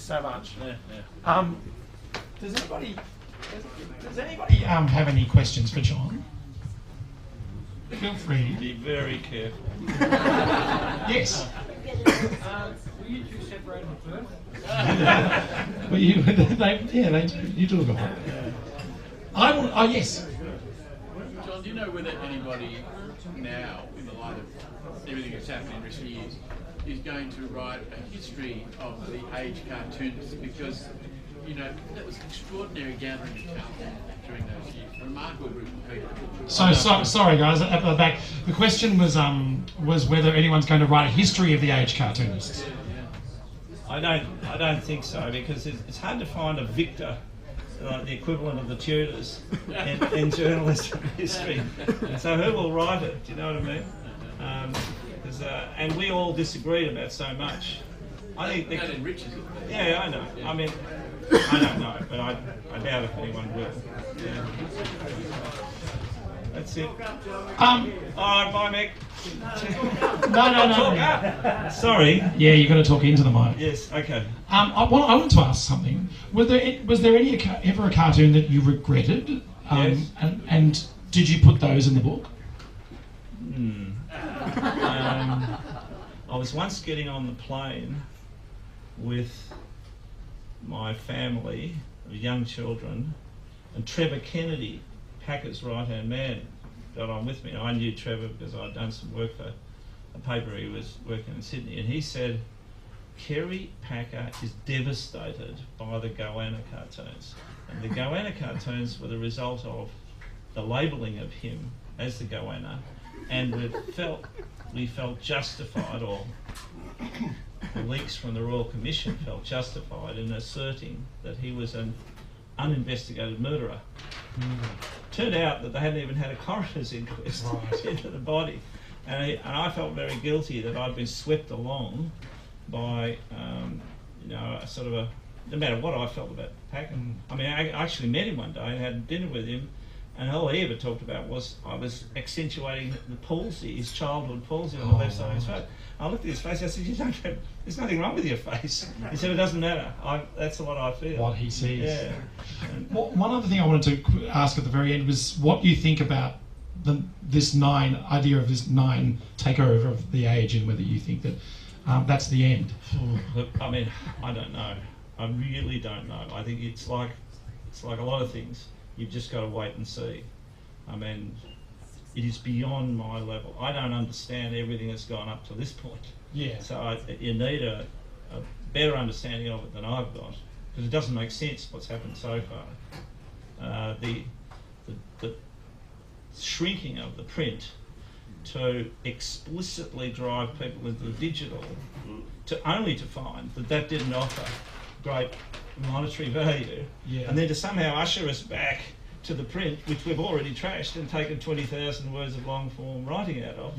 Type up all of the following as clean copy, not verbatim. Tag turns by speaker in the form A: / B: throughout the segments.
A: so much.
B: Yeah.
A: Does anybody have any questions for John? Feel free.
B: Be very careful.
A: Yes.
C: Were you two separated at birth?
A: Well, you do a good one. Oh, yes.
D: John, do you know whether anybody now, in the light of everything that's happened in recent years, is going to write a history of the age cartoonists? Because, you know, that was an extraordinary gathering of talent during those years. A remarkable group of people.
A: Sorry guys, at the back. The question was whether anyone's going to write a history of the age cartoonists.
B: I don't think so, because it's hard to find a Victor, like the equivalent of the Tudors, in journalism history. So who will write it? Do you know what I mean? And we all disagreed about so much. I think
D: That enriches it.
B: yeah, I know. I mean, I don't know, but I doubt if anyone will. Yeah. That's it. All right, bye, Mick.
A: No.
B: Sorry.
A: Yeah, you've got to talk into the mic.
B: Yes. Okay.
A: I wanted to ask something. Was there ever a cartoon that you regretted?
B: Yes.
A: And did you put those in the book?
B: I was once getting on the plane with my family of young children, and Trevor Kennedy, Packer's right-hand man, got on with me. I knew Trevor because I'd done some work for a paper he was working in Sydney, and he said, Kerry Packer is devastated by the Goanna cartoons. And the Goanna cartoons were the result of the labelling of him as the Goanna, and we felt justified, or the leaks from the Royal Commission felt justified in asserting that he was an uninvestigated murderer. Turned out that they hadn't even had a coroner's inquest into the body, and I felt very guilty that I'd been swept along by a sort of no matter what I felt about Packer. I mean, I actually met him one day and had dinner with him, and all he ever talked about was I was accentuating the palsy, his childhood palsy on the left side of his face. I looked at his face, I said, there's nothing wrong with your face. He said, it doesn't matter. That's what I feel.
A: What he sees.
B: Yeah.
A: One other thing I wanted to ask at the very end was what you think about this idea of this nine takeover of the age, and whether you think that that's the end.
B: Look, I mean, I don't know. I really don't know. I think it's like a lot of things. You've just got to wait and see. I mean, it is beyond my level. I don't understand everything that's gone up to this point.
A: Yeah.
B: So you need a better understanding of it than I've got, because it doesn't make sense what's happened so far. The shrinking of the print to explicitly drive people into the digital, only to find that didn't offer great monetary value, and then to somehow usher us back to the print, which we've already trashed and taken 20,000 words of long form writing out of,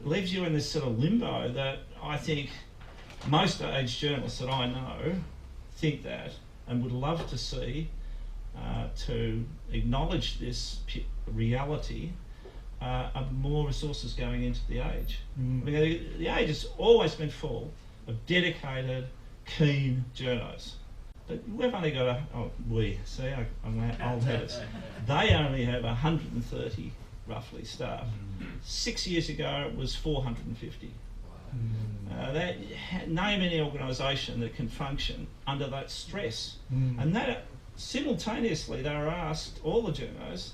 B: leaves you in this sort of limbo that I think most age journalists that I know think that, and would love to see to acknowledge this reality of more resources going into the age. I mean, the age has always been full of dedicated, keen journos. But we've only got I'm old habits. They only have 130 roughly staff. 6 years ago it was 450. Name any organisation that can function under that stress. And that simultaneously they were asked, all the journos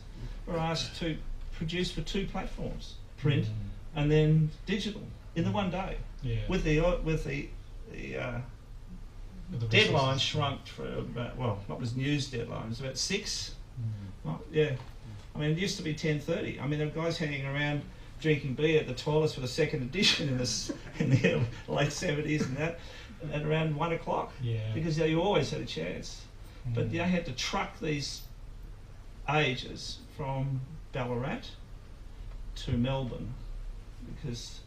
B: were asked to produce for two platforms, print and then digital, in the one day. With the deadline shrunk for about, what was news deadline? It was about 6. I mean, it used to be 10:30. I mean, there were guys hanging around drinking beer at the toilets for the second edition in the late 70s and that, at around 1 o'clock. Because you always had a chance. But they had to truck these ages from Ballarat to Melbourne because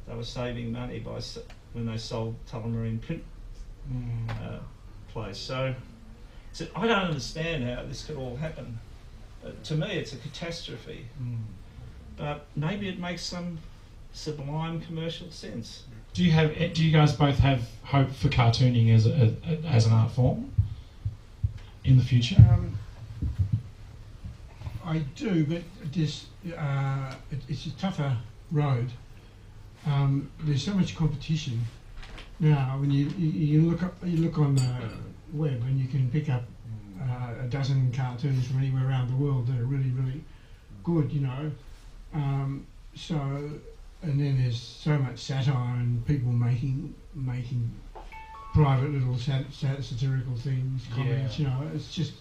B: they were saving money when they sold Tullamarine print place. So I don't understand how this could all happen. To me, it's a catastrophe. But maybe it makes some sublime commercial sense.
A: Do you guys both have hope for cartooning as an art form in the future?
E: I do, but it's a tougher road. There's so much competition now. When you look on the web and you can pick up a dozen cartoons from anywhere around the world that are really, really good, you know. And then there's so much satire and people making private little satirical things, comments.
A: Yeah.
E: You know, it's just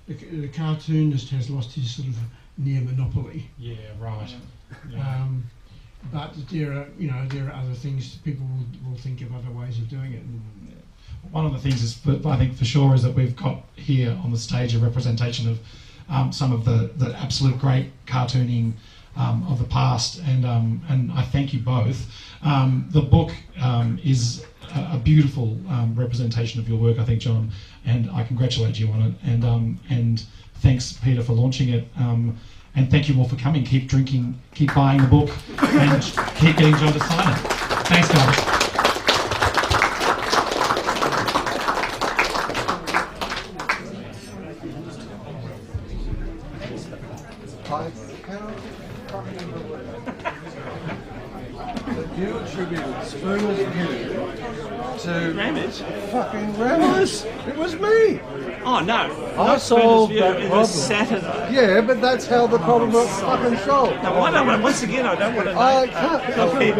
E: the cartoonist has lost his sort of near monopoly.
A: Yeah, right. Yeah.
E: But there are other things. People will think of other ways of doing it.
A: One of the things is, I think for sure, is that we've got here on the stage a representation of some of the absolute great cartooning of the past, and I thank you both. The book is a beautiful representation of your work, I think, John, and I congratulate you on it. And thanks, Peter, for launching it. And thank you all for coming. Keep drinking, keep buying the book, and keep getting John to sign it. Thanks, guys.
F: You attributed Spooner's view to
B: Ramage?
F: fucking Ramage. It was me.
B: Oh no!
F: I
B: Not
F: solved
B: Spooner's
F: that
B: View, it
F: problem.
B: was Saturday.
F: Yeah, but that's how the problem got fucking solved.
B: No, I don't want. Once again, I don't want to.
F: I can't talk about it.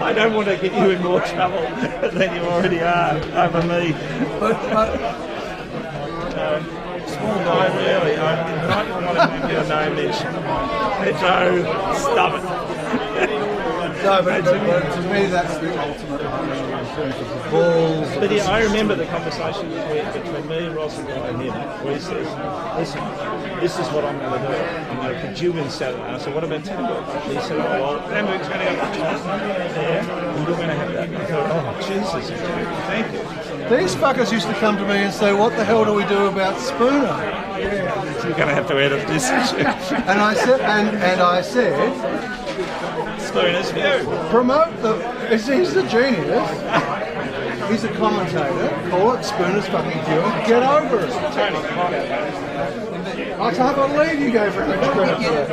B: I don't want to get you in more trouble than you already are over me.
F: But
B: I don't want to give you a name mention. Pedro, stop it.
F: no, but to me that's the ultimate in terms of the balls.
B: But yeah, I remember the conversation between me, Ross, and him, where he says, listen, this is what I'm going to do. I'm going to put you in Saturday. And I said, what about Timber? He said, oh, well, Rambo's going to go to China there, and you're going to have that. And I thought, oh, Jesus, thank you.
F: These fuckers used to come to me and say, what the hell do we do about Spooner?
B: So you're going to have to edit this.
F: And I said,
B: Spooner's View.
F: promote he's a genius. He's a commentator. Call it Spooner's fucking view and get over it.
B: Tony, come on out.
F: I can't believe you gave her much credit for that.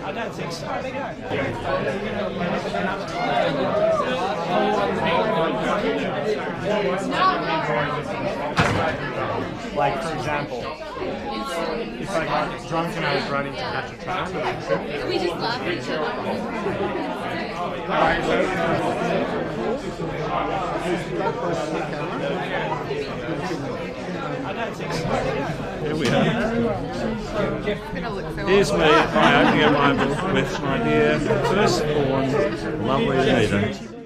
B: I don't think so.
G: Like, for example, if I got drunk and I was running to catch a train, would I trip?
H: We just laugh at each
B: I don't think so. Here we are.
H: other.
B: Here's me, my opening of my book with my dear firstborn, lovely Anita.